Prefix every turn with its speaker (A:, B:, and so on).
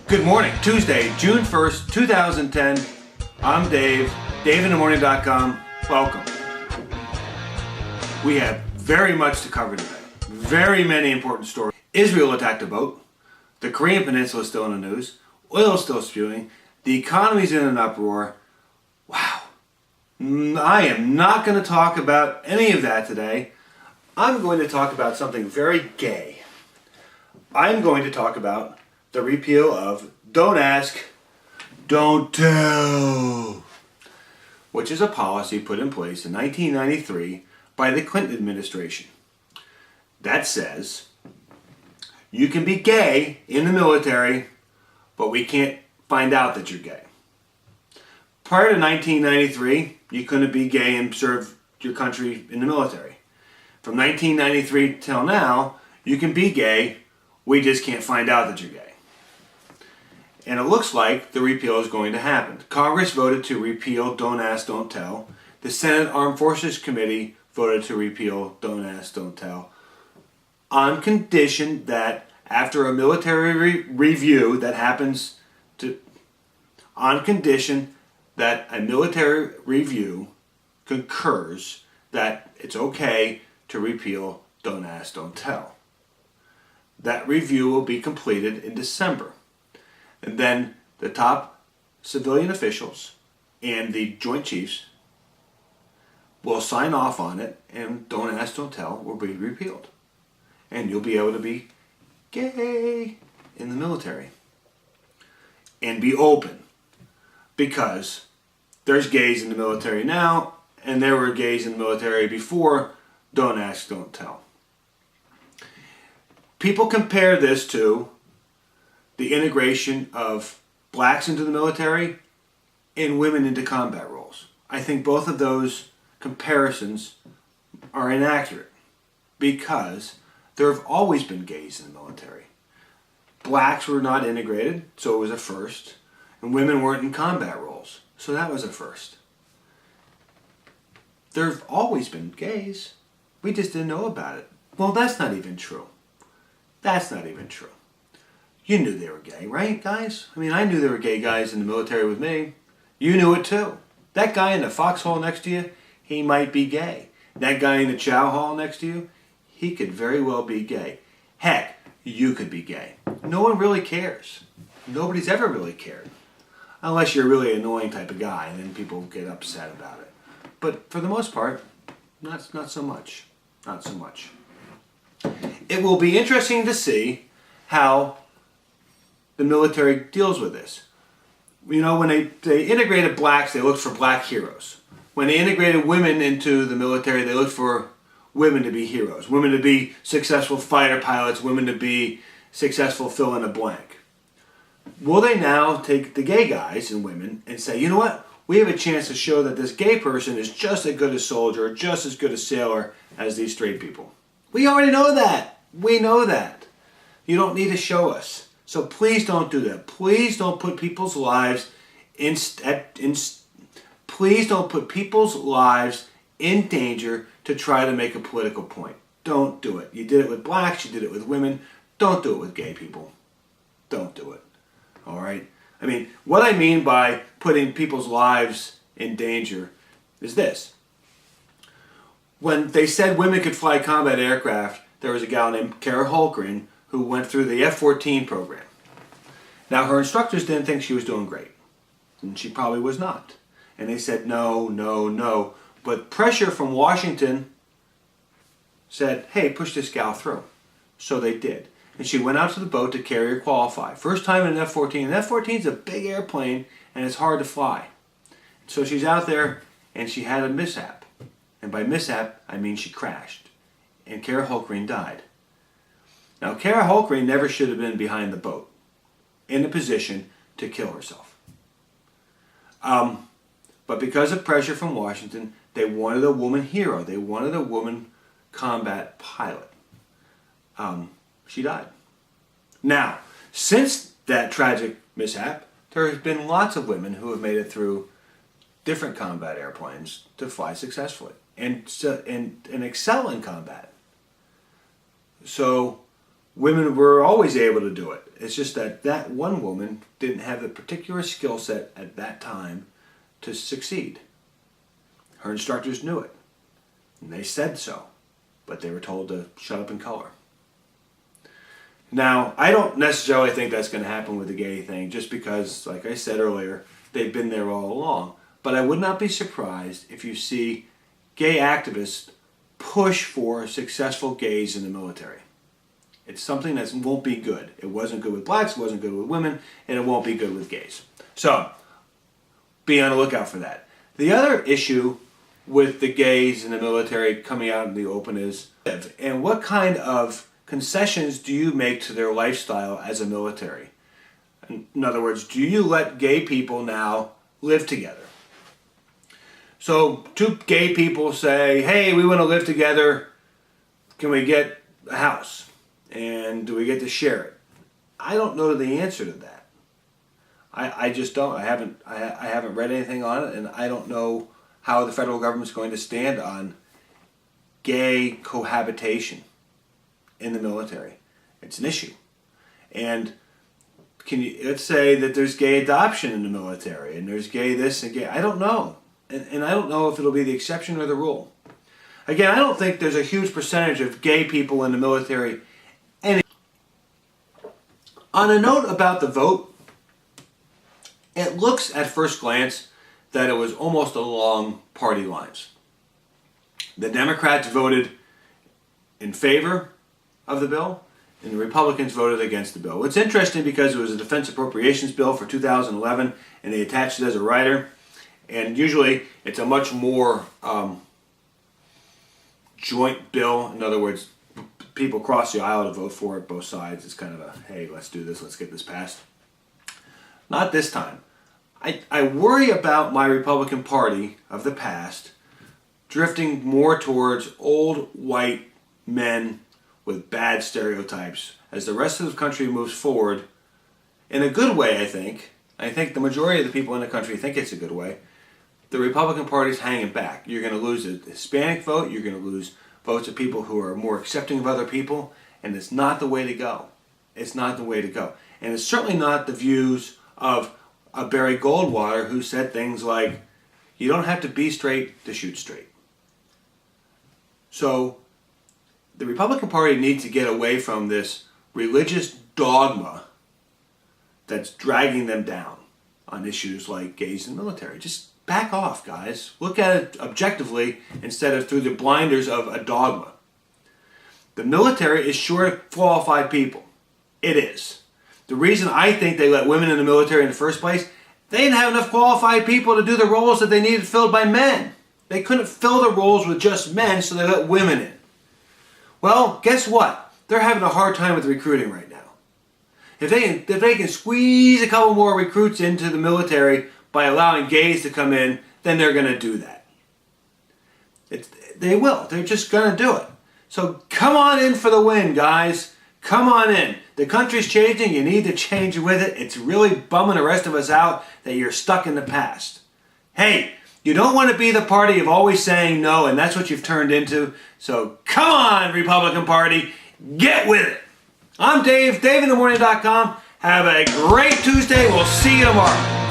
A: Good morning, Tuesday, June 1st, 2010. I'm Dave, daveinthemorning.com. Welcome. We have very much to cover today. Very many important stories. Israel attacked a boat. The Korean Peninsula is still in the news. Oil is still spewing. The economy's in an uproar. Wow. I am not going to talk about any of that today. I'm going to talk about something very gay. I'm going to talk about the repeal of Don't Ask, Don't Tell, which is a policy put in place in 1993 by the Clinton administration that says you can be gay in the military, but we can't find out that you're gay. Prior to 1993, you couldn't be gay and serve your country in the military. From 1993 till now, you can be gay, we just can't find out that you're gay. And it looks like the repeal is going to happen. Congress voted to repeal Don't Ask, Don't Tell. The Senate Armed Forces Committee voted to repeal Don't Ask, Don't Tell on condition that after a military review that happens to, on condition that a military review concurs that it's okay to repeal Don't Ask, Don't Tell. That review will be completed in December. And then the top civilian officials and the Joint Chiefs will sign off on it, and Don't Ask, Don't Tell will be repealed. And you'll be able to be gay in the military. And be open. Because there's gays in the military now, and there were gays in the military before Don't Ask, Don't Tell. People compare this to the integration of blacks into the military and women into combat roles. I think both of those comparisons are inaccurate because there have always been gays in the military. Blacks were not integrated, so it was a first, and women weren't in combat roles, so that was a first. There have always been gays. We just didn't know about it. Well, that's not even true. That's not even true. You knew they were gay, right, guys? I mean, I knew there were gay guys in the military with me. You knew it too. That guy in the foxhole next to you, he might be gay. That guy in the chow hall next to you, he could very well be gay. Heck, you could be gay. No one really cares. Nobody's ever really cared. Unless you're a really annoying type of guy, and then people get upset about it. But for the most part, not so much. Not so much. It will be interesting to see how the military deals with this. You know, when they integrated blacks, they looked for black heroes. When they integrated women into the military, they looked for women to be heroes. Women to be successful fighter pilots, women to be successful fill in a blank. Will they now take the gay guys and women and say, you know what? We have a chance to show that this gay person is just as good a soldier, just as good a sailor as these straight people. We already know that. We know that. You don't need to show us. So please don't do that. Please don't put people's lives please don't put people's lives in danger to try to make a political point. Don't do it. You did it with blacks, you did it with women. Don't do it with gay people. Don't do it. All right? I mean, what I mean by putting people's lives in danger is this. When they said women could fly combat aircraft, there was a gal named Kara Holgren who went through the F-14 program. Now, her instructors didn't think she was doing great, and she probably was not. And they said, no, no, no. But pressure from Washington said, hey, push this gal through. So they did. And she went out to the boat to carrier qualify. First time in an F-14. An F-14 is a big airplane, and it's hard to fly. So she's out there, and she had a mishap. And by mishap, I mean she crashed. And Kara Holgren died. Now, Kara Holgren never should have been behind the boat in a position to kill herself. But because of pressure from Washington, they wanted a woman hero. They wanted a woman combat pilot. She died. Now, since that tragic mishap, there have been lots of women who have made it through different combat airplanes to fly successfully and excel in combat. So women were always able to do it. It's just that that one woman didn't have the particular skill set at that time to succeed. Her instructors knew it, and they said so, but they were told to shut up and color. Now, I don't necessarily think that's going to happen with the gay thing, just because, like I said earlier, they've been there all along. But I would not be surprised if you see gay activists push for successful gays in the military. It's something that won't be good. It wasn't good with blacks, it wasn't good with women, and it won't be good with gays. So, be on the lookout for that. The other issue with the gays in the military coming out in the open is, and what kind of concessions do you make to their lifestyle as a military? In other words, do you let gay people now live together? So, two gay people say, hey, we want to live together, can we get a house? And do we get to share it? I don't know the answer to that. I just don't. I haven't read anything on it, and I don't know how the federal government's going to stand on gay cohabitation in the military. It's an issue. And let's say that there's gay adoption in the military, and there's gay this and gay, I don't know. And I don't know if it'll be the exception or the rule. Again, I don't think there's a huge percentage of gay people in the military. And on a note about the vote, it looks at first glance that it was almost along party lines. The Democrats voted in favor of the bill, and the Republicans voted against the bill. It's interesting because it was a defense appropriations bill for 2011, and they attached it as a rider. And usually it's a much more joint bill. In other words, people cross the aisle to vote for it, both sides. It's kind of a, hey, let's do this, let's get this passed. Not this time. I worry about my Republican Party of the past drifting more towards old white men with bad stereotypes as the rest of the country moves forward in a good way, I think. I think the majority of the people in the country think it's a good way. The Republican Party's hanging back. You're going to lose a Hispanic vote. You're going to lose votes of people who are more accepting of other people. And it's not the way to go. It's not the way to go. And it's certainly not the views of a Barry Goldwater who said things like, you don't have to be straight to shoot straight. So the Republican Party needs to get away from this religious dogma that's dragging them down on issues like gays in the military. Just back off, guys. Look at it objectively instead of through the blinders of a dogma. The military is short qualified people. It is. The reason I think they let women in the military in the first place, they didn't have enough qualified people to do the roles that they needed filled by men. They couldn't fill the roles with just men, so they let women in. Well, guess what? They're having a hard time with recruiting right now. If they can squeeze a couple more recruits into the military by allowing gays to come in, then they're going to do that. They will. They're just going to do it. So come on in for the win, guys. Come on in. The country's changing. You need to change with it. It's really bumming the rest of us out that you're stuck in the past. Hey, you don't want to be the party of always saying no, and that's what you've turned into. So come on, Republican Party. Get with it. I'm Dave, DaveInTheMorning.com. Have a great Tuesday. We'll see you tomorrow.